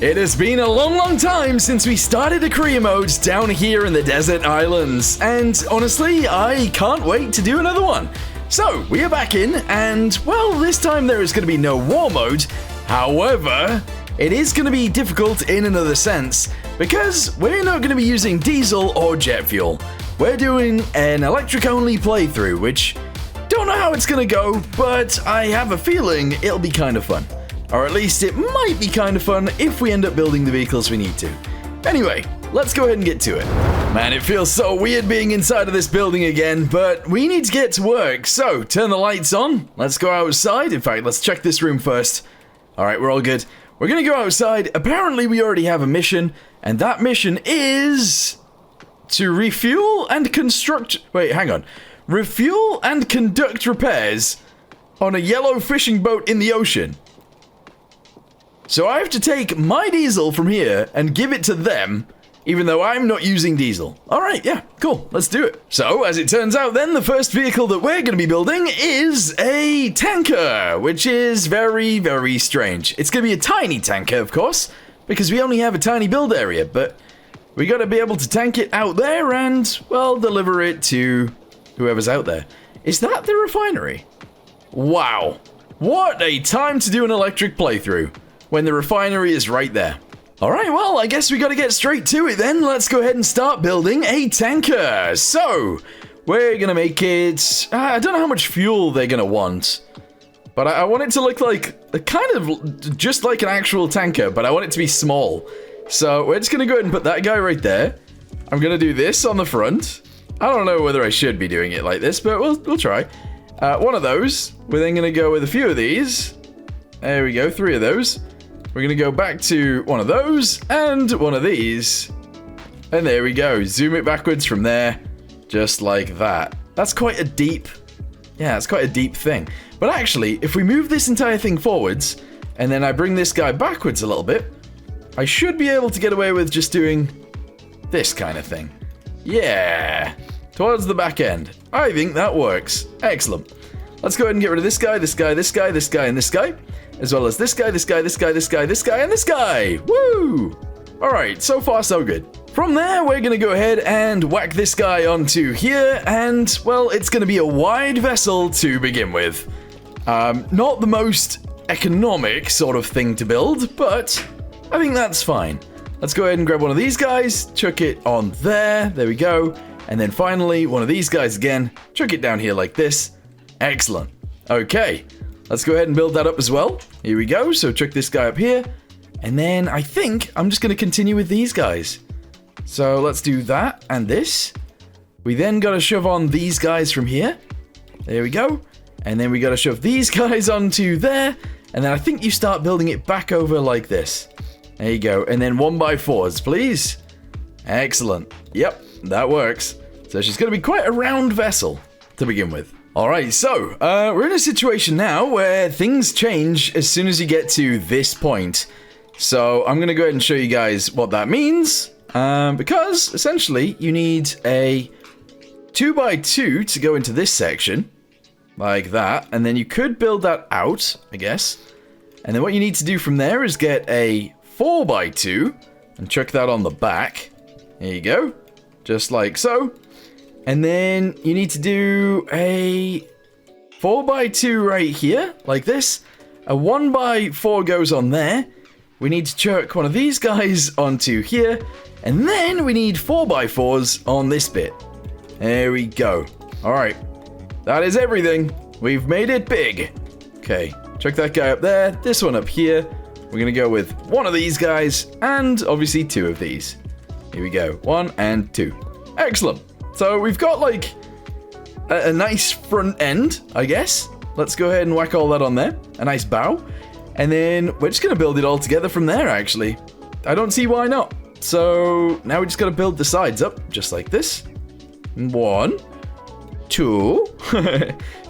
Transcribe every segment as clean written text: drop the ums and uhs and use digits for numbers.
It has been a long time since we started a career mode down here in the desert islands, and honestly, I can't wait to do another one. So, we are back in, and well, this time there is going to be no war mode. However, it is going to be difficult in another sense, because we're not going to be using diesel or jet fuel. We're doing an electric-only playthrough, which don't know how it's going to go, but I have a feeling it'll be kind of fun. Or at least it might be kind of fun if we end up building the vehicles we need to. Anyway, let's go ahead and get to it. Man, it feels so weird being inside of this building again, but we need to get to work. So, turn the lights on. Let's go outside. In fact, let's check this room first. Alright, we're all good. We're gonna go outside. Apparently, we already have a mission, and that mission is to refuel and construct... Wait, hang on. Refuel and conduct repairs on a yellow fishing boat in the ocean. So I have to take my diesel from here and give it to them, even though I'm not using diesel. Alright, yeah, cool, let's do it. So, as it turns out then, the first vehicle that we're going to be building is a tanker, which is very, very strange. It's going to be a tiny tanker, of course, because we only have a tiny build area, but we got to be able to tank it out there and, well, deliver it to whoever's out there. Is that the refinery? Wow, what a time to do an electric playthrough, when the refinery is right there. Alright, well, I guess we gotta get straight to it then. Let's go ahead and start building a tanker. So, we're gonna make it... I don't know how much fuel they're gonna want, but I want it to look like, kind of just like an actual tanker, but I want it to be small. So, we're just gonna go ahead and put that guy right there. I'm gonna do this on the front. I don't know whether I should be doing it like this, but we'll try. One of those. We're then gonna go with a few of these. There we go, 3 of those. We're gonna go back to one of those, and one of these. And there we go, zoom it backwards from there, just like that. That's quite a deep, yeah, it's quite a deep thing. But actually, if we move this entire thing forwards, and then I bring this guy backwards a little bit, I should be able to get away with just doing this kind of thing. Yeah, towards the back end. I think that works. Excellent. Let's go ahead and get rid of this guy, this guy, this guy, this guy, and this guy. As well as this guy, this guy, this guy, this guy, this guy, and this guy! Woo! Alright, so far so good. From there, we're gonna go ahead and whack this guy onto here, and, well, it's gonna be a wide vessel to begin with. Not the most economic sort of thing to build, but I think that's fine. Let's go ahead and grab one of these guys, chuck it on there, there we go. And then finally, one of these guys again, chuck it down here like this. Excellent. Okay. Let's go ahead and build that up as well. Here we go. So chuck this guy up here. And then I think I'm just going to continue with these guys. So let's do that and this. We then got to shove on these guys from here. There we go. And then we got to shove these guys onto there. And then I think you start building it back over like this. There you go. And then 1x4s, please. Excellent. Yep, that works. So she's going to be quite a round vessel to begin with. Alright, so, we're in a situation now where things change as soon as you get to this point. So, I'm gonna go ahead and show you guys what that means, because, essentially, you need a 2x2 to go into this section, like that, and then you could build that out, I guess. And then what you need to do from there is get a 4x2, and chuck that on the back. There you go, just like so. And then you need to do a 4x2 right here, like this. A 1x4 goes on there. We need to chuck one of these guys onto here. And then we need 4x4s on this bit. There we go. Alright. That is everything. We've made it big. Okay, chuck that guy up there. This one up here. We're going to go with one of these guys. And obviously 2 of these. Here we go. 1 and 2. Excellent. So we've got like a nice front end, I guess. Let's go ahead and whack all that on there. A nice bow. And then we're just going to build it all together from there, actually. I don't see why not. So now we just got to build the sides up, just like this. 1, 2,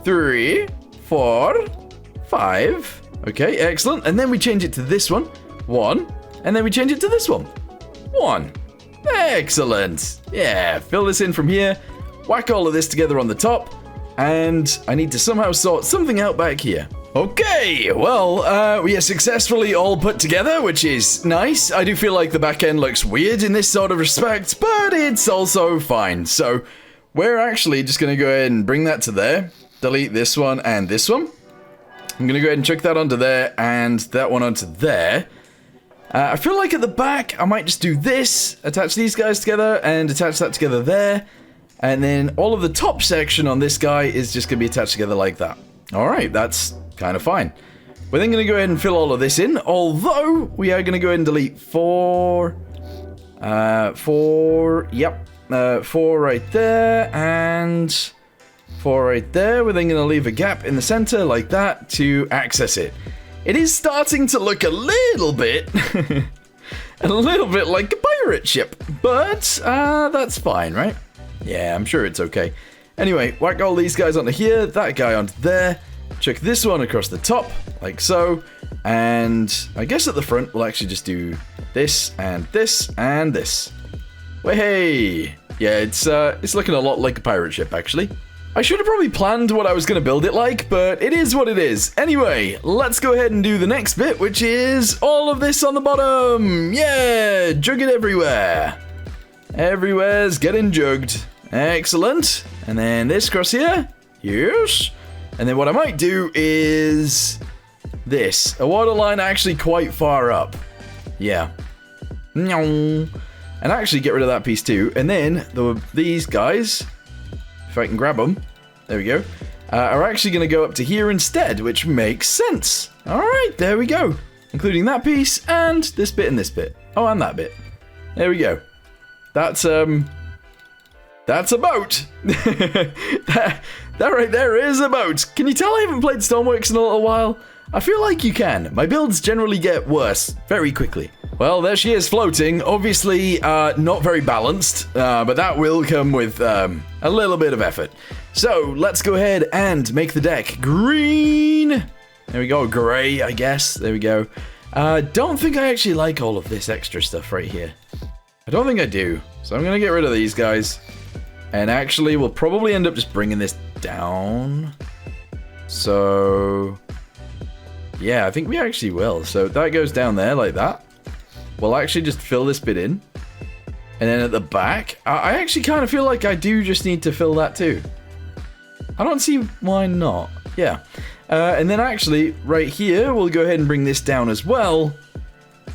3, 4, 5. Okay, excellent. And then we change it to this one. 1. And then we change it to this one. 1. Excellent. Yeah, fill this in from here. Whack all of this together on the top. And I need to somehow sort something out back here. Okay, well, we are successfully all put together, which is nice. I do feel like the back end looks weird in this sort of respect, but it's also fine. So we're actually just going to go ahead and bring that to there, delete this one and this one. I'm going to go ahead and chuck that onto there and that one onto there. I feel like at the back, I might just do this, attach these guys together and attach that together there. And then all of the top section on this guy is just going to be attached together like that. All right, that's kind of fine. We're then going to go ahead and fill all of this in, although we are going to go ahead and delete 4 right there, and 4 right there. We're then going to leave a gap in the center like that to access it. It is starting to look a little bit, like a pirate ship, but that's fine, right? Yeah, I'm sure it's okay. Anyway, whack all these guys onto here, that guy onto there, chuck this one across the top, like so, and I guess at the front we'll actually just do this and this and this. Hey, yeah, it's looking a lot like a pirate ship, actually. I should have probably planned what I was going to build it like, but it is what it is. Anyway, let's go ahead and do the next bit, which is all of this on the bottom. Yeah, jug it everywhere. Everywhere's getting jugged. Excellent. And then this across here. Yes. And then what I might do is this. A water line actually quite far up. Yeah. And actually get rid of that piece too. And then these guys, if I can grab them, there we go, are actually going to go up to here instead, which makes sense. All right, there we go. Including that piece and this bit and this bit. Oh, and that bit. There we go. That's a boat. that right there is a boat. Can you tell I haven't played Stormworks in a little while? I feel like you can. My builds generally get worse very quickly. Well, there she is floating. Obviously, not very balanced, but that will come with a little bit of effort. So let's go ahead and make the deck green. There we go, gray, I guess. There we go. Don't think I actually like all of this extra stuff right here. I don't think I do. So I'm going to get rid of these guys. And actually, we'll probably end up just bringing this down. So yeah, I think we actually will. So that goes down there like that. We'll actually just fill this bit in. And then at the back, I actually kind of feel like I do just need to fill that too. I don't see why not. Yeah. And then actually, right here, we'll go ahead and bring this down as well.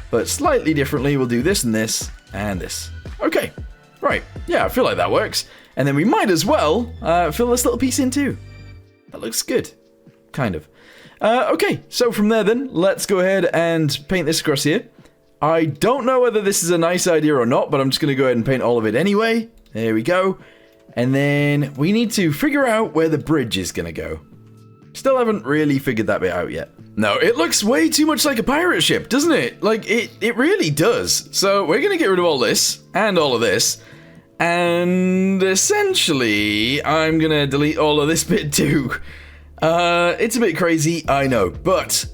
But slightly differently, we'll do this and this and this. Okay. Right. Yeah, I feel like that works. And then we might as well fill this little piece in too. That looks good. Kind of. Okay, so from there then, let's go ahead and paint this across here. I don't know whether this is a nice idea or not, but I'm just going to go ahead and paint all of it anyway. There we go. And then we need to figure out where the bridge is going to go. Still haven't really figured that bit out yet. No, it looks way too much like a pirate ship, doesn't it? Like, it really does. So we're going to get rid of all this and all of this. And essentially, I'm going to delete all of this bit too. It's a bit crazy, I know, but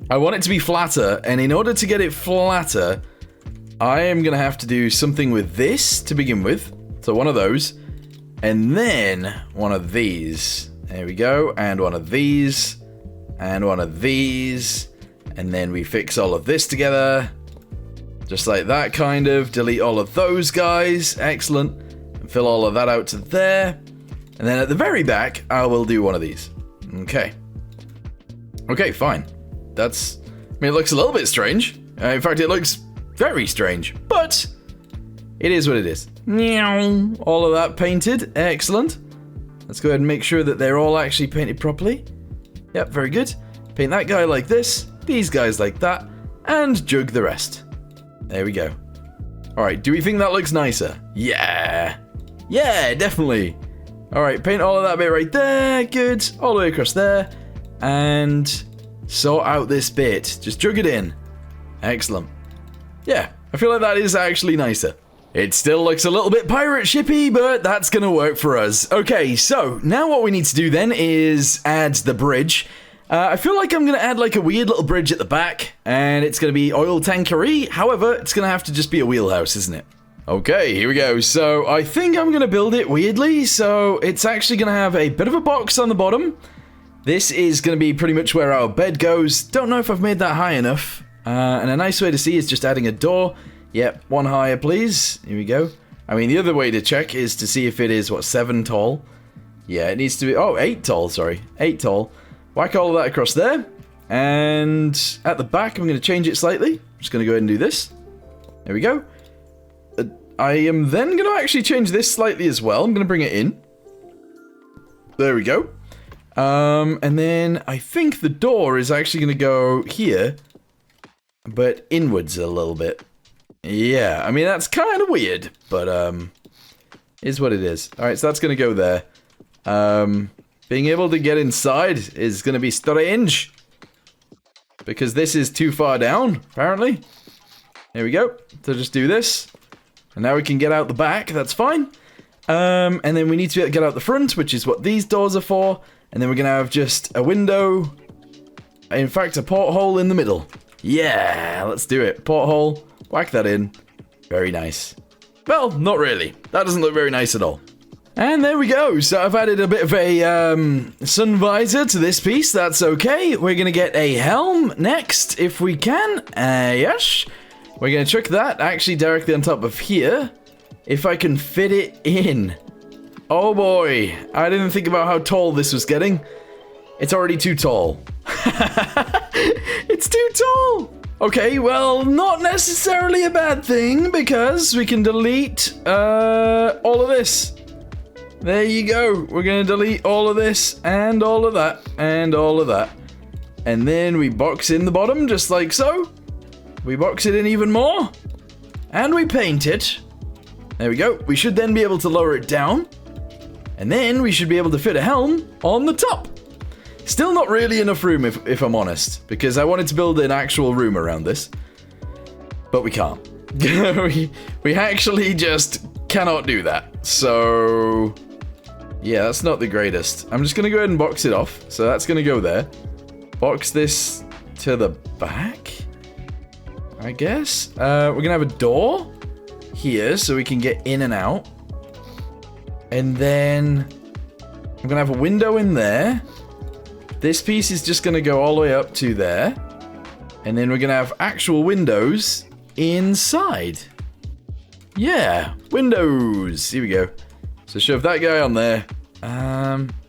I want it to be flatter, and in order to get it flatter, I am going to have to do something with this to begin with. So one of those, and then one of these. There we go, and one of these, and one of these, and then we fix all of this together. Just like that, kind of. Delete all of those guys. Excellent. And fill all of that out to there. And then at the very back, I will do one of these. Okay. Okay, fine. I mean, it looks a little bit strange. In fact, it looks very strange. But it is what it is. All of that painted. Excellent. Let's go ahead and make sure that they're all actually painted properly. Yep, very good. Paint that guy like this. These guys like that. And jug the rest. There we go. Alright, do we think that looks nicer? Yeah! Yeah, definitely! Alright, paint all of that bit right there. Good. All the way across there. And sort out this bit. Just jug it in. Excellent. Yeah, I feel like that is actually nicer. It still looks a little bit pirate shippy, but that's gonna work for us. Okay, so now what we need to do then is add the bridge. I feel like I'm going to add like a weird little bridge at the back, and it's going to be oil tankery. However, it's going to have to just be a wheelhouse, isn't it? Okay, here we go. So I think I'm going to build it weirdly. So it's actually going to have a bit of a box on the bottom, This is going to be pretty much where our bed goes. Don't know if I've made that high enough. And a nice way to see is just adding a door. Yep, one higher, please. Here we go. I mean, the other way to check is to see if it is, what, 7 tall? Yeah, it needs to be... Oh, 8 tall, sorry. 8 tall. Whack all of that across there. And at the back, I'm going to change it slightly. I'm just going to go ahead and do this. There we go. I am then going to actually change this slightly as well. I'm going to bring it in. There we go. And then I think the door is actually going to go here, but inwards a little bit. Yeah, I mean, that's kind of weird, but, is what it is. Alright, so that's going to go there. Being able to get inside is going to be strange, because this is too far down, apparently. There we go. So just do this. And now we can get out the back, that's fine. And then we need to be able to get out the front, which is what these doors are for. And then we're going to have just a window. In fact, a porthole in the middle. Yeah, let's do it. Porthole, whack that in. Very nice. Well, not really. That doesn't look very nice at all. And there we go. So I've added a bit of a sun visor to this piece. That's okay. We're going to get a helm next, if we can. Yes. We're going to chuck that actually directly on top of here. If I can fit it in. Oh boy. I didn't think about how tall this was getting. It's already too tall. It's too tall. Okay, well, not necessarily a bad thing, because we can delete all of this. There you go. We're going to delete all of this, and all of that, and all of that. And then we box in the bottom, just like so. We box it in even more. And we paint it. There we go. We should then be able to lower it down. And then we should be able to fit a helm on the top. Still not really enough room, if I'm honest. Because I wanted to build an actual room around this. But we can't. we actually just cannot do that. So... yeah, that's not the greatest. I'm just going to go ahead and box it off. So that's going to go there. Box this to the back, I guess. We're going to have a door here so we can get in and out. And then I'm going to have a window in there. This piece is just going to go all the way up to there. And then we're going to have actual windows inside. Yeah, windows. Here we go. So shove that guy on there.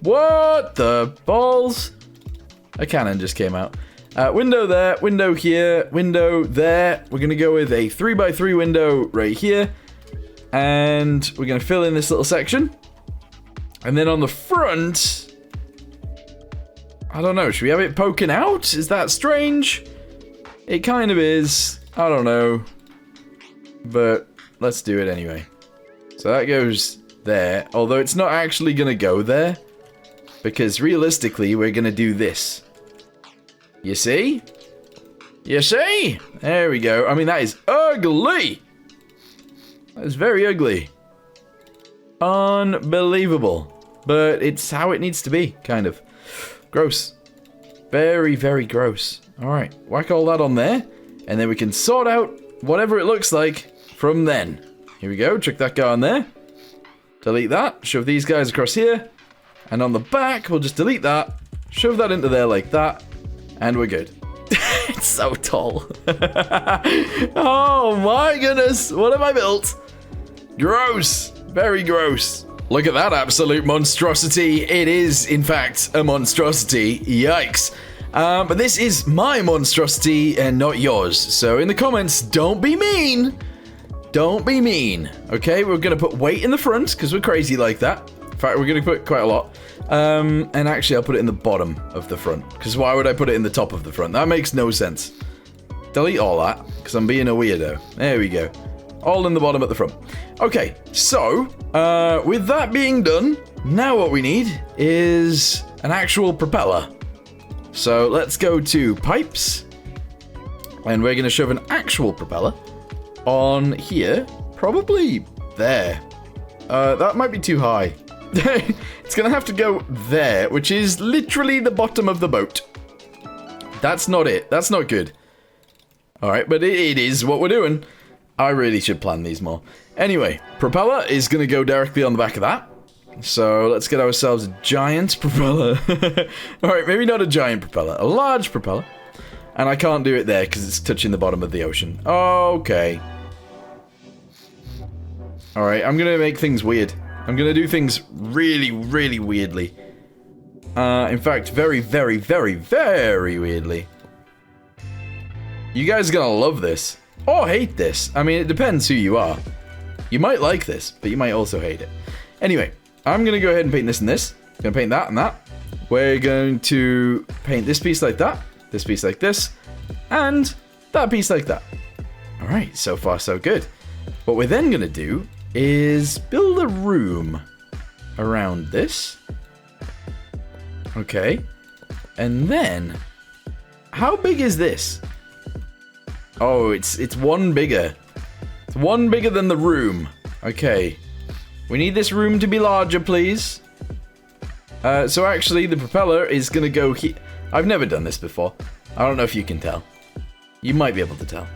What the balls? A cannon just came out. Window there, window here, window there. We're going to go with a 3x3 window right here. And we're going to fill in this little section. And then on the front... I don't know, should we have it poking out? Is that strange? It kind of is. I don't know. But let's do it anyway. So that goes there. Although it's not actually going to go there. Because realistically, we're going to do this. You see? You see? There we go. I mean, that is ugly. That is very ugly. Unbelievable. But it's how it needs to be, kind of. Gross. Very, very gross. Alright, whack all that on there. And then we can sort out whatever it looks like from then. Here we go, chuck that guy on there. Delete that, shove these guys across here. And on the back, we'll just delete that. Shove that into there like that. And we're good. It's so tall. Oh my goodness, what have I built? Gross. Very gross. Look at that absolute monstrosity. It is, in fact, a monstrosity. Yikes. But this is my monstrosity and not yours. So in the comments, don't be mean. Don't be mean. Okay, we're going to put weight in the front because we're crazy like that. In fact, we're going to put quite a lot. And actually, I'll put it in the bottom of the front. Because why would I put it in the top of the front? That makes no sense. Delete all that because I'm being a weirdo. There we go. All in the bottom at the front. Okay, so, with that being done, now what we need is an actual propeller. So let's go to pipes. And we're going to shove an actual propeller on here. Probably there. That might be too high. It's going to have to go there, which is literally the bottom of the boat. That's not it. That's not good. Alright, but it is what we're doing. I really should plan these more. Anyway, propeller is going to go directly on the back of that. So let's get ourselves a giant propeller. Alright, maybe not a giant propeller, a large propeller. And I can't do it there because it's touching the bottom of the ocean. Okay. Alright, I'm gonna make things weird. I'm gonna do things really, really weirdly. In fact, very, very, very, very weirdly. You guys are gonna love this. Or hate this. I mean, it depends who you are. You might like this, but you might also hate it. Anyway, I'm gonna go ahead and paint this and this. I'm gonna paint that and that. We're going to paint this piece like that, this piece like this, and that piece like that. Alright, so far so good. What we're then gonna do is build a room around this. Okay. And then, how big is this? Oh, it's one bigger. It's one bigger than the room. Okay. We need this room to be larger, please. So actually, the propeller is gonna go here. I've never done this before. I don't know if you can tell. You might be able to tell.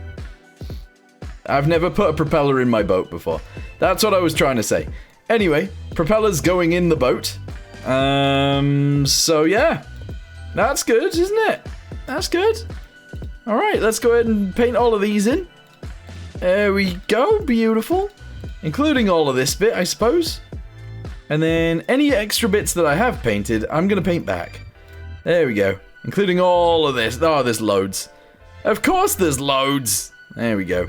I've never put a propeller in my boat before. That's what I was trying to say. Anyway, propeller's going in the boat. So yeah. That's good, isn't it? That's good. Alright, let's go ahead and paint all of these in. There we go, beautiful. Including all of this bit, I suppose. And then any extra bits that I have painted, I'm gonna paint back. There we go. Including all of this. Oh, there's loads. Of course there's loads. There we go.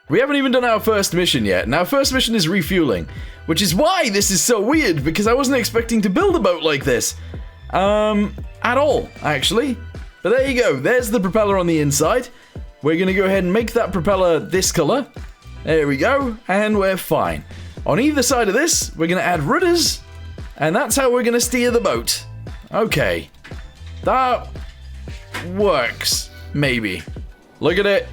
We haven't even done our first mission yet, and our first mission is refueling. Which is why this is so weird, because I wasn't expecting to build a boat like this. At all, actually. But there you go, there's the propeller on the inside. We're gonna go ahead and make that propeller this color. There we go, and we're fine. On either side of this, we're gonna add rudders, and that's how we're gonna steer the boat. Okay. That works, maybe. Look at it.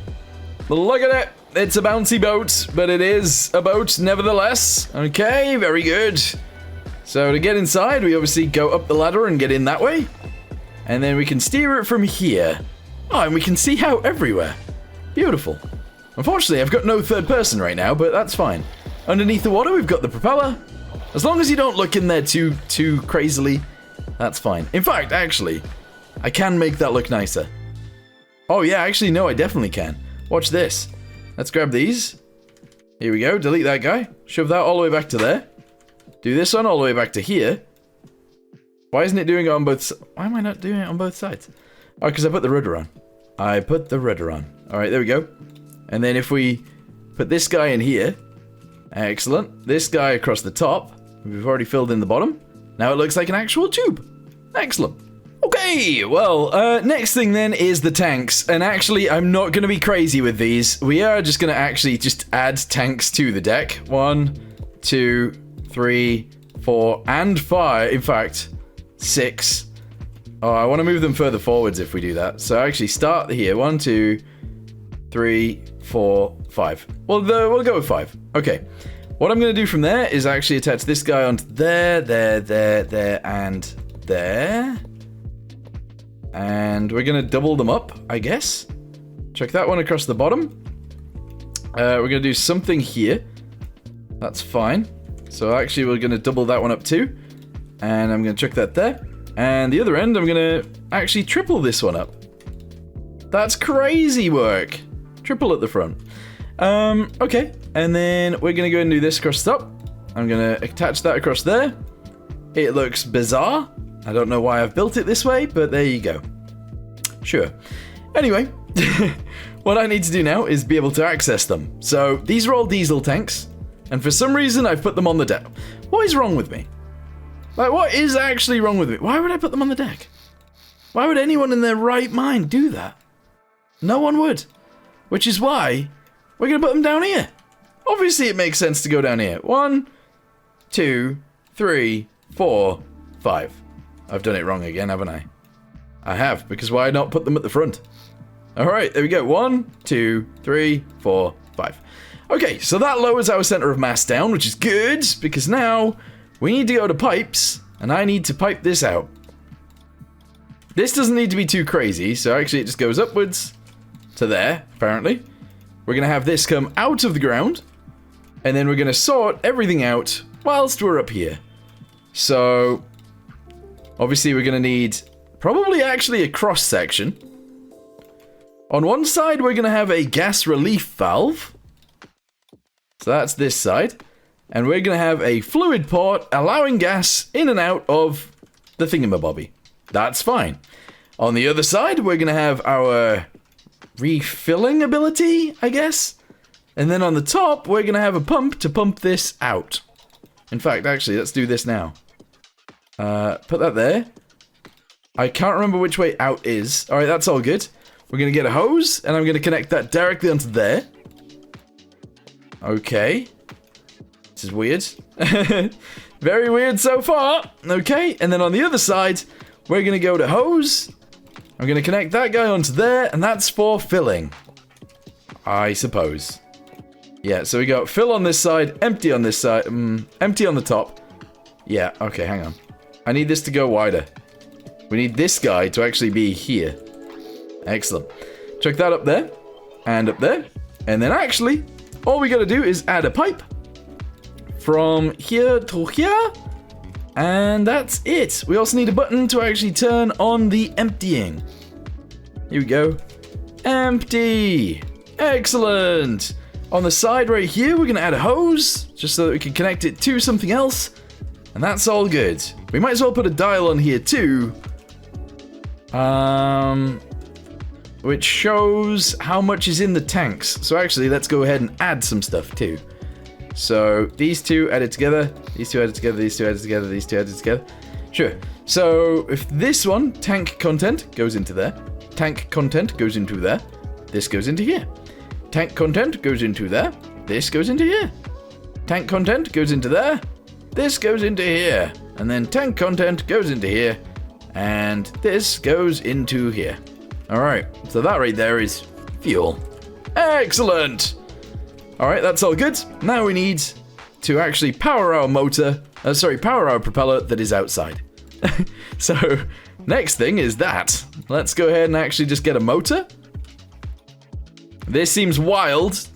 Look at it. It's a bouncy boat, but it is a boat nevertheless. Okay, very good. So to get inside, we obviously go up the ladder and get in that way. And then we can steer it from here. Oh, and we can see how everywhere. Beautiful. Unfortunately, I've got no third person right now, but that's fine. Underneath the water, we've got the propeller. As long as you don't look in there too crazily, that's fine. In fact, actually, I can make that look nicer. Oh yeah, actually, no, I definitely can. Watch this. Let's grab these. Here we go, delete that guy. Shove that all the way back to there. Do this one all the way back to here. Why isn't it doing it on both sides? Why am I not doing it on both sides? Oh, because I put the rudder on. I put the rudder on. Alright, there we go. And then if we put this guy in here. Excellent. This guy across the top. We've already filled in the bottom. Now it looks like an actual tube. Excellent. Okay, well, next thing then is the tanks. And actually, I'm not going to be crazy with these. We are just going to actually just add tanks to the deck. 1, 2, 3, 4, and 5. In fact, 6. Oh, I want to move them further forwards if we do that. So actually start here. 1, 2, 3, 4, 5. Well, we'll go with 5. Okay. What I'm going to do from there is actually attach this guy onto there, and there. And we're going to double them up, I guess. Check that one across the bottom. We're going to do something here. That's fine. So actually we're going to double that one up too. And I'm going to chuck that there. And the other end, I'm going to actually triple this one up. That's crazy work. Triple at the front. Okay. And then we're going to go and do this across the top. I'm going to attach that across there. It looks bizarre. I don't know why I've built it this way, but there you go. Sure. Anyway, what I need to do now is be able to access them. So these are all diesel tanks. And for some reason, I've put them on the deck. What is wrong with me? Like, what is actually wrong with me? Why would I put them on the deck? Why would anyone in their right mind do that? No one would. Which is why we're going to put them down here. Obviously, it makes sense to go down here. 1, 2, 3, 4, 5. I've done it wrong again, haven't I? I have, because why not put them at the front? Alright, there we go. 1, 2, 3, 4, 5. Okay, so that lowers our center of mass down, which is good, because now we need to go to pipes, and I need to pipe this out. This doesn't need to be too crazy, so actually it just goes upwards to there, apparently. We're going to have this come out of the ground, and then we're going to sort everything out whilst we're up here. So, obviously we're going to need probably actually a cross section. On one side, we're going to have a gas relief valve. So that's this side. And we're going to have a fluid port allowing gas in and out of the thingamabobby. That's fine. On the other side, we're going to have our refilling ability, I guess. And then on the top, we're going to have a pump to pump this out. In fact, actually, let's do this now. Put that there. I can't remember which way out is. Alright, that's all good. We're going to get a hose, and I'm going to connect that directly onto there. Okay. This is weird. Very weird so far. Okay, and then on the other side, we're going to go to hose. I'm going to connect that guy onto there, and that's for filling. I suppose. Yeah, so we got fill on this side, empty on this side, empty on the top. Yeah, okay, hang on. I need this to go wider. We need this guy to actually be here. Excellent. Check that up there, and up there. And then actually, all we gotta do is add a pipe from here to here. And that's it. We also need a button to actually turn on the emptying. Here we go. Empty. Excellent. On the side right here, we're going to add a hose, just so that we can connect it to something else. And that's all good. We might as well put a dial on here too. Which shows how much is in the tanks. So actually, let's go ahead and add some stuff too. So these two added together, these two added together, these two added together, these two added together. Sure. So if this one, tank content, goes into there. Tank content goes into there. This goes into here. Tank content goes into there. This goes into here. Tank content goes into there. This goes into here. And then tank content goes into here. And this goes into here. Alright, so that right there is fuel. Excellent! Alright, that's all good. Now we need to actually power our motor. Power our propeller that is outside. So, next thing is that. Let's go ahead and actually just get a motor. This seems wild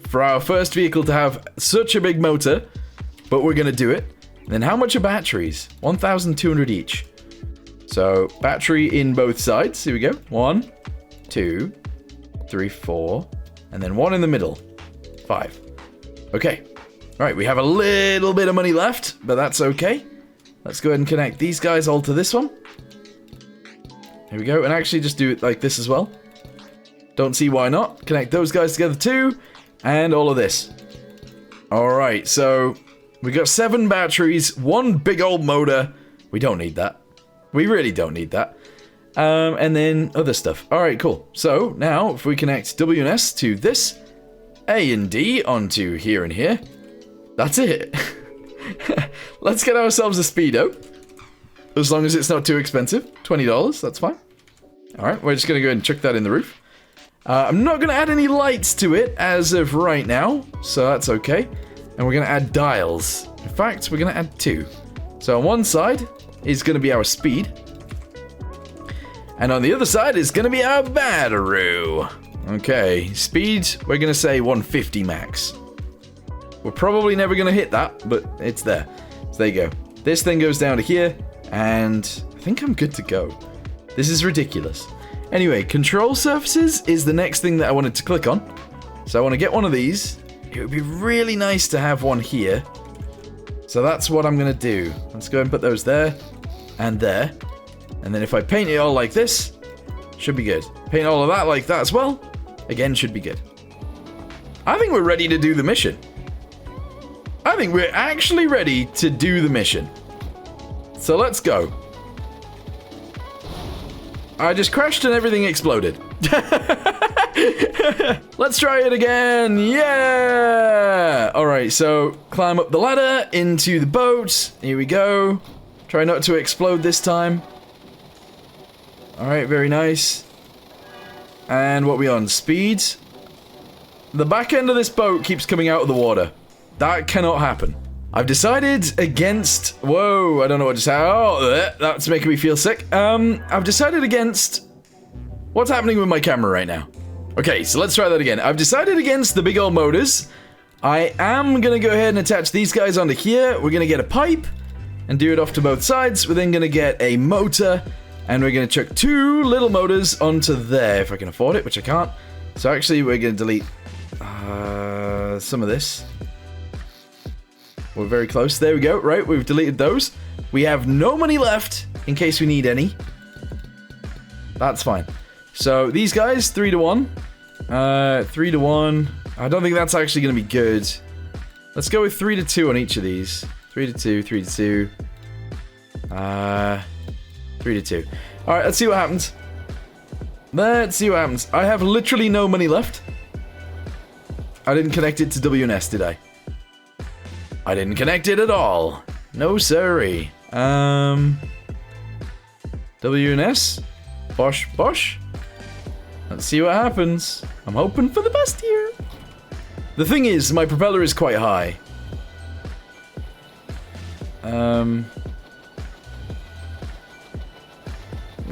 for our first vehicle to have such a big motor, but we're going to do it. And then how much are batteries? 1,200 each. So, battery in both sides. Here we go. 1, 2, 3, 4, and then one in the middle. 5. Okay. Right, we have a little bit of money left, but that's okay. Let's go ahead and connect these guys all to this one. Here we go, and actually just do it like this as well. Don't see why not. Connect those guys together too, and all of this. Alright, so we got 7 batteries, 1 big old motor. We don't need that. We really don't need that. And then other stuff. Alright, cool. So now, if we connect W and S to this, A and D onto here and here, that's it. Let's get ourselves a Speedo. As long as it's not too expensive. $20, that's fine. Alright, we're just going to go ahead and chuck that in the roof. I'm not going to add any lights to it as of right now, so that's okay. And we're going to add dials. In fact, we're going to add 2. So on one side is going to be our speed. And on the other side is going to be our battery. Okay, speed, we're going to say 150 max. We're probably never going to hit that, but it's there. So there you go. This thing goes down to here, and I think I'm good to go. This is ridiculous. Anyway, control surfaces is the next thing that I wanted to click on. So I want to get one of these. It would be really nice to have one here. So that's what I'm going to do. Let's go ahead and put those there and there. And then if I paint it all like this, should be good. Paint all of that like that as well. Again, should be good. I think we're ready to do the mission. I think we're actually ready to do the mission. So let's go. I just crashed and everything exploded. Let's try it again. Yeah! Alright, so climb up the ladder into the boat. Here we go. Try not to explode this time. Alright, very nice. And what are we on? Speed? The back end of this boat keeps coming out of the water. That cannot happen. I've decided against... Whoa, I don't know what to say. Oh, that's making me feel sick. I've decided against... What's happening with my camera right now? Okay, so let's try that again. I've decided against the big old motors. I am going to go ahead and attach these guys onto here. We're going to get a pipe. and do it off to both sides. We're then going to get a motor, and we're going to chuck 2 little motors onto there, if I can afford it, which I can't. So actually, we're going to delete some of this. We're very close. There we go. Right, we've deleted those. We have no money left in case we need any. That's fine. So these guys, 3 to 1. 3 to 1. I don't think that's actually going to be good. Let's go with 3 to 2 on each of these. 3 to 2, 3 to 2. 3 to 2. Alright, let's see what happens. Let's see what happens. I have literally no money left. I didn't connect it to WNS, did I? I didn't connect it at all. No siree. WNS? Bosh, bosh. Let's see what happens. I'm hoping for the best here. The thing is, my propeller is quite high.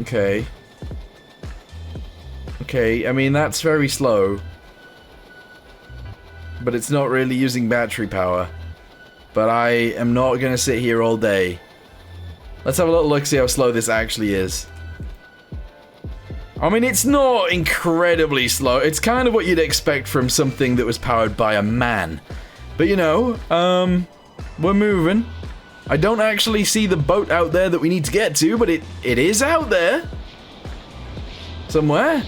Okay. Okay, I mean, that's very slow. But it's not really using battery power. But I am not going to sit here all day. Let's have a little look, see how slow this actually is. I mean, it's not incredibly slow. It's kind of what you'd expect from something that was powered by a man. But, you know, we're moving. I don't actually see the boat out there that we need to get to, but it is out there. Somewhere.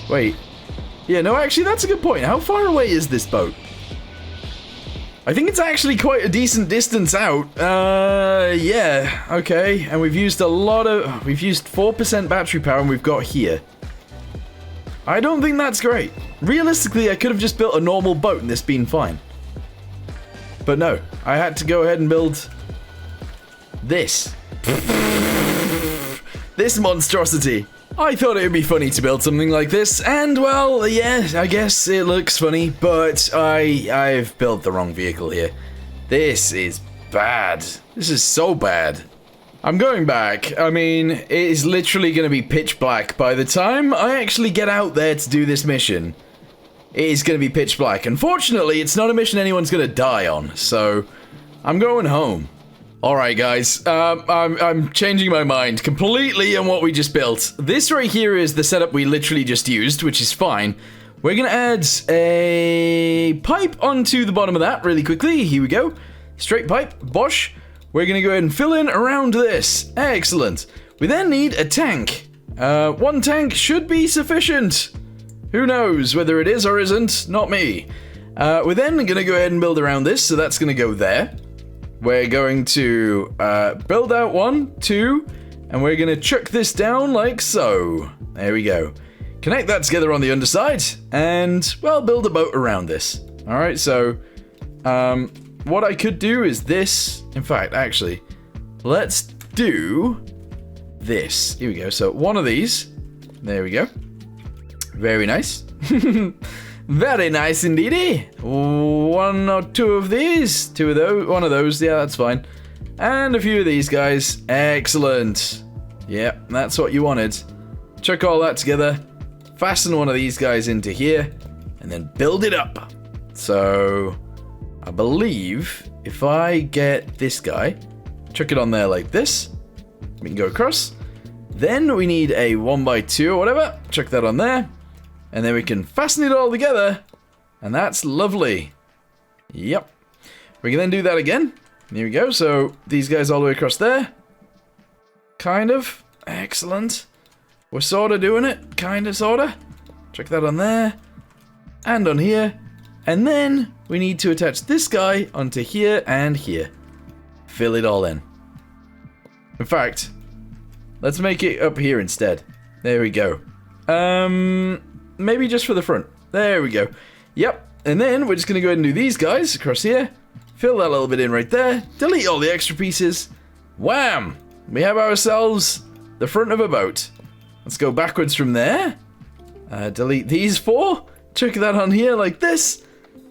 Wait. Yeah, no, actually, that's a good point. How far away is this boat? I think it's actually quite a decent distance out. Yeah, okay. And we've used a lot of... We've used 4% battery power and we've got here. I don't think that's great. Realistically, I could have just built a normal boat and this been fine. But no, I had to go ahead and build... this. This monstrosity. I thought it would be funny to build something like this, and well, yeah, I guess it looks funny, but I've built the wrong vehicle here. This is bad. This is so bad. I'm going back. I mean, it is literally going to be pitch black by the time I actually get out there to do this mission. It is going to be pitch black. Unfortunately, it's not a mission anyone's going to die on, so I'm going home. Alright guys, I'm changing my mind completely on what we just built. This right here is the setup we literally just used, which is fine. We're gonna add a pipe onto the bottom of that really quickly. Here we go. Straight pipe, bosh. We're gonna go ahead and fill in around this. Excellent. We then need a tank. 1 tank should be sufficient. Who knows whether it is or isn't, not me. We're then gonna go ahead and build around this, so that's gonna go there. We're going to build out 1, 2, and we're going to chuck this down like so. There we go. Connect that together on the underside, and, well, build a boat around this. Alright, so, what I could do is this. In fact, actually, let's do this. Here we go. So, 1 of these. There we go. Very nice. Very nice indeedy. 1 or 2 of these. 2 of those. 1 of those. Yeah, that's fine. And a few of these guys. Excellent. Yeah, that's what you wanted. Chuck all that together. Fasten 1 of these guys into here. And then build it up. So, I believe if I get this guy, chuck it on there like this. We can go across. Then we need a 1x2 or whatever. Chuck that on there. And then we can fasten it all together. And that's lovely. Yep. We can then do that again. Here we go. So these guys all the way across there. Kind of. Excellent. We're sort of doing it. Kind of, sort of. Check that on there. And on here. And then we need to attach this guy onto here and here. Fill it all in. In fact, let's make it up here instead. There we go. Maybe just for the front. There we go. Yep. And then we're just going to go ahead and do these guys across here. Fill that little bit in right there. Delete all the extra pieces. Wham! We have ourselves the front of a boat. Let's go backwards from there. Delete these 4. Chuck that on here like this.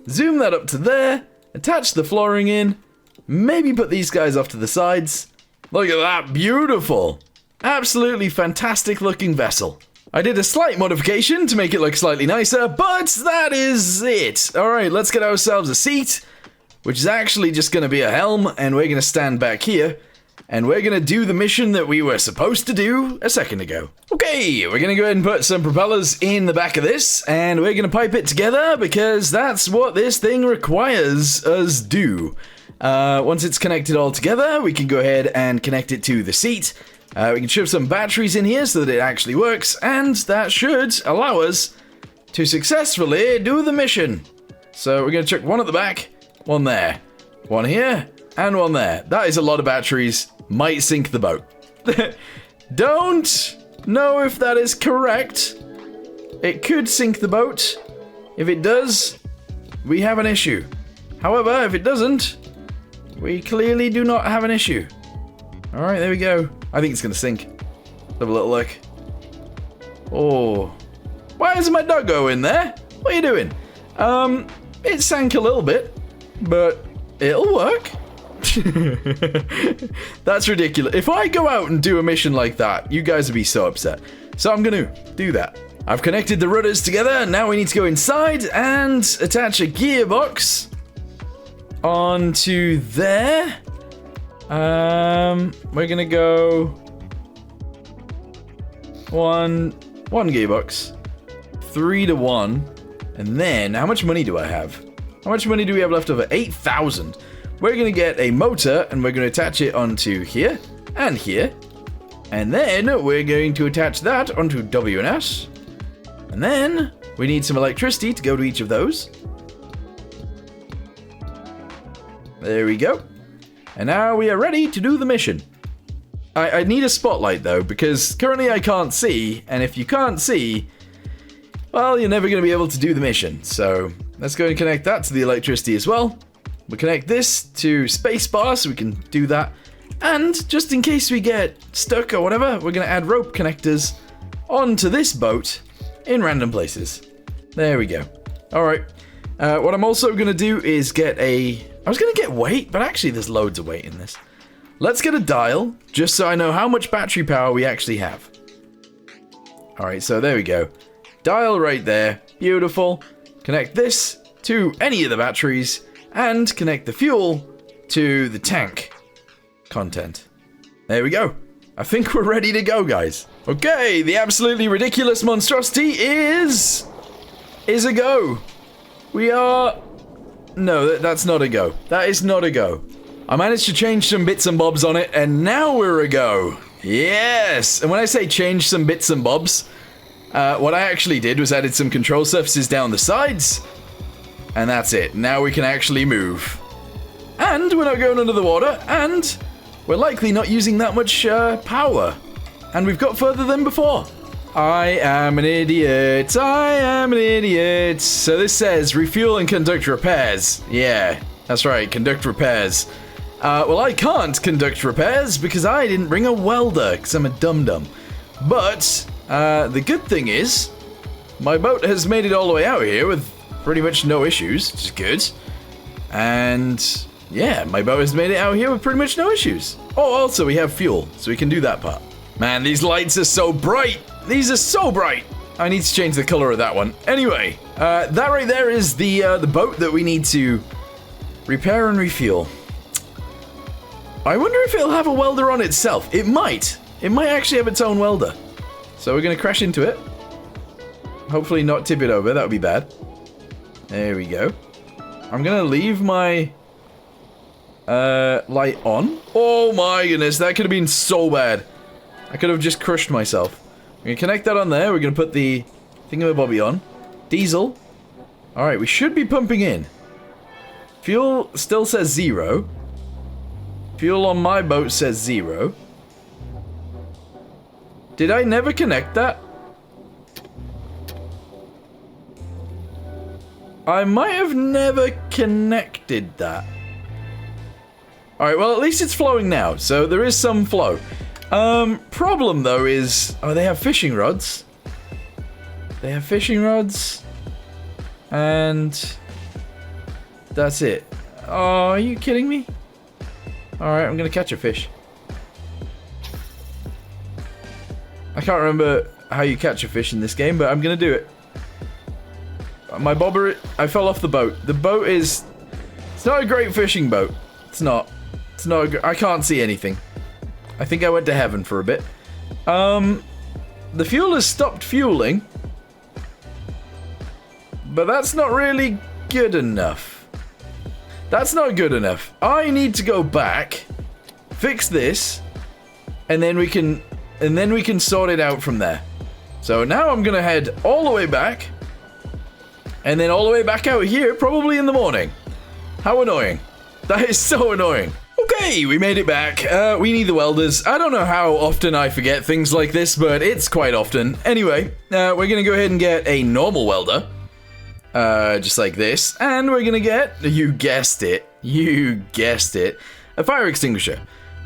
Zoom that up to there. Attach the flooring in. Maybe put these guys off to the sides. Look at that. Beautiful. Absolutely fantastic looking vessel. I did a slight modification to make it look slightly nicer, but that is it. Alright, let's get ourselves a seat. which is actually just going to be a helm, and we're going to stand back here, and we're going to do the mission that we were supposed to do a second ago. Okay, we're going to go ahead and put some propellers in the back of this, and we're going to pipe it together, because that's what this thing requires us do. Once it's connected all together, we can go ahead and connect it to the seat. We can shove some batteries in here so that it actually works, and that should allow us to successfully do the mission. So we're going to chuck one at the back, one there, one here, and one there. That is a lot of batteries. Might sink the boat. Don't know if that is correct. It could sink the boat. If it does, we have an issue. However, if it doesn't, we clearly do not have an issue. Alright, there we go. I think it's going to sink. Let's have a little look. Oh. Why isn't my doggo in there? What are you doing? It sank a little bit, but it'll work. That's ridiculous. If I go out and do a mission like that, you guys would be so upset. So I'm going to do that. I've connected the rudders together. Now we need to go inside and attach a gearbox onto there. We're going to go one gearbox, 3 to 1. And then, how much money do I have? How much money do we have left over? 8,000. We're going to get a motor, and we're going to attach it onto here, and here. And then, we're going to attach that onto W&S. And then, we need some electricity to go to each of those. There we go. And now we are ready to do the mission. I need a spotlight, though, because currently I can't see, and if you can't see, well, you're never going to be able to do the mission. So let's go and connect that to the electricity as well. We'll connect this to spacebar so we can do that. And just in case we get stuck or whatever, we're going to add rope connectors onto this boat in random places. There we go. All right. What I'm also going to do is get a... I was going to get weight, but actually there's loads of weight in this. Let's get a dial, just so I know how much battery power we actually have. All right, so there we go. Dial right there, beautiful. Connect this to any of the batteries and connect the fuel to the tank content. There we go. I think we're ready to go, guys. Okay, the absolutely ridiculous monstrosity is a go. We are... No, that's not a go. That is not a go. I managed to change some bits and bobs on it, and now we're a go. Yes! And when I say change some bits and bobs, what I actually did was added some control surfaces down the sides, and that's it. Now we can actually move. And we're not going under the water, and we're likely not using that much power. And we've got further than before. I am an idiot. I am an idiot. So this says refuel and conduct repairs. Yeah, that's right, conduct repairs. Well, I can't conduct repairs because I didn't bring a welder because I'm a dum-dum. But the good thing is my boat has made it all the way out here with pretty much no issues, which is good. And yeah, my boat has made it out here with pretty much no issues. Oh, also we have fuel, so we can do that part. Man, these lights are so bright. These are so bright. I need to change the color of that one. Anyway, that right there is the boat that we need to repair and refuel. I wonder if it'll have a welder on itself. It might. It might actually have its own welder. So we're going to crash into it. Hopefully not tip it over. That would be bad. There we go. I'm going to leave my light on. Oh my goodness, that could have been so bad. I could have just crushed myself. We're going to connect that on there. We're going to put the thingamabobby on. Diesel. Alright, we should be pumping in. Fuel still says 0. Fuel on my boat says 0. Did I never connect that? I might have never connected that. Alright, well at least it's flowing now, so there is some flow. Problem though is... Oh, they have fishing rods. They have fishing rods. And... that's it. Oh, are you kidding me? Alright, I'm gonna catch a fish. I can't remember how you catch a fish in this game, but I'm gonna do it. My bobber... I fell off the boat. The boat is It's not a great fishing boat. It's not. It's not I can't see anything. I think I went to heaven for a bit. The fuel has stopped fueling. But that's not really good enough. That's not good enough. I need to go back, fix this, and then we can sort it out from there. So now I'm gonna head all the way back, and then all the way back out here, probably in the morning. How annoying. That is so annoying. Okay, we made it back. We need the welders. I don't know how often I forget things like this, but it's quite often. Anyway, we're gonna go ahead and get a normal welder. Just like this. And we're gonna get, you guessed it, a fire extinguisher.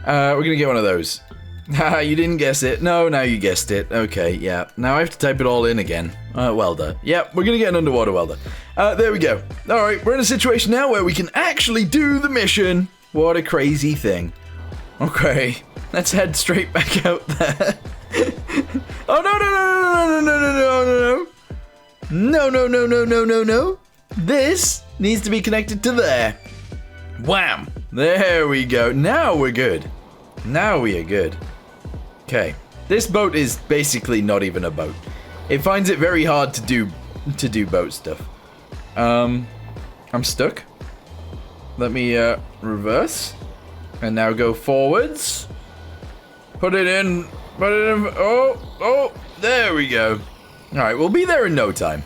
We're gonna get one of those. Haha, you didn't guess it. No, now you guessed it. Okay, yeah. Now I have to type it all in again. Welder. Yep, we're gonna get an underwater welder. There we go. Alright, we're in a situation now where we can actually do the mission. What a crazy thing. Okay, let's head straight back out there. Oh, no. No. This needs to be connected to there. Wham! There we go. Now we're good. Now we are good. Okay. This boat is basically not even a boat. It finds it very hard to do boat stuff. I'm stuck. Let me reverse. And now go forwards. Put it in. Oh, there we go. Alright, we'll be there in no time.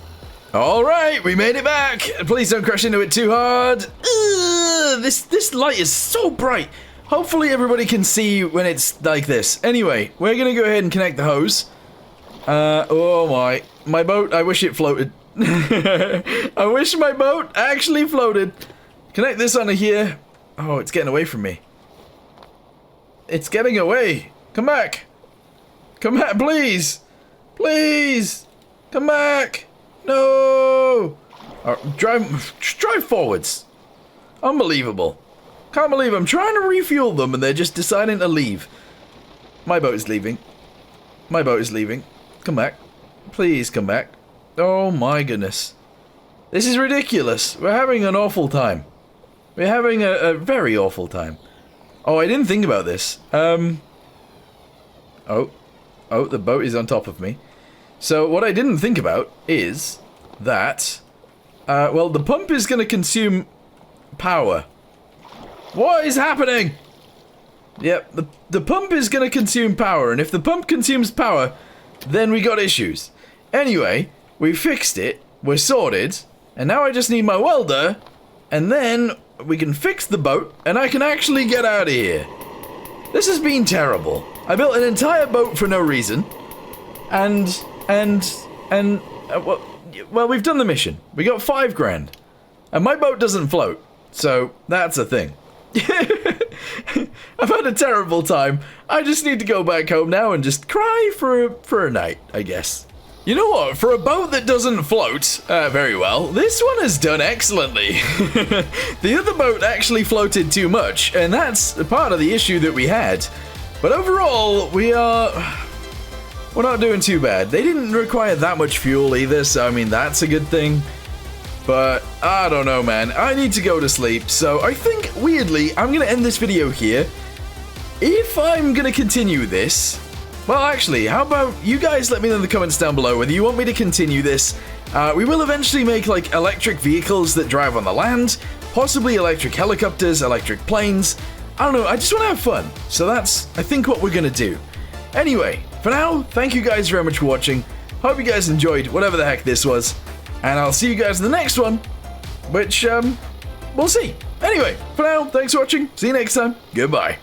Alright, we made it back. Please don't crash into it too hard. This light is so bright. Hopefully everybody can see when it's like this. Anyway, we're gonna go ahead and connect the hose. Oh my boat, I wish it floated. I wish my boat actually floated. Connect this onto here. Oh, it's getting away from me. It's getting away. Come back. Come back, please. Please. Come back. No. Drive forwards. Unbelievable. Can't believe I'm trying to refuel them and they're just deciding to leave. My boat is leaving. My boat is leaving. Come back. Please come back. Oh my goodness. This is ridiculous. We're having an awful time. We're having a very awful time. Oh, I didn't think about this. Oh, the boat is on top of me. So what I didn't think about is that, well, the pump is going to consume power. What is happening? Yep, the pump is going to consume power, and if the pump consumes power, then we got issues. Anyway, we fixed it, we're sorted, and now I just need my welder, and then we can fix the boat, and I can actually get out of here. This has been terrible. I built an entire boat for no reason, and well, we've done the mission. We got 5 grand, and my boat doesn't float, so that's a thing. I've had a terrible time. I just need to go back home now and just cry for a night, I guess. You know what? For a boat that doesn't float very well, this one has done excellently. The other boat actually floated too much, and that's part of the issue that we had. But overall, we're not doing too bad. They didn't require that much fuel either, so I mean, that's a good thing. But I don't know, man. I need to go to sleep, so I think, weirdly, I'm going to end this video here. If I'm going to continue this, well, actually, how about you guys let me know in the comments down below whether you want me to continue this. We will eventually make, like, electric vehicles that drive on the land, possibly electric helicopters, electric planes. I don't know, I just want to have fun. So that's, I think, what we're going to do. Anyway, for now, thank you guys very much for watching. Hope you guys enjoyed whatever the heck this was. And I'll see you guys in the next one, which, we'll see. Anyway, for now, thanks for watching. See you next time. Goodbye.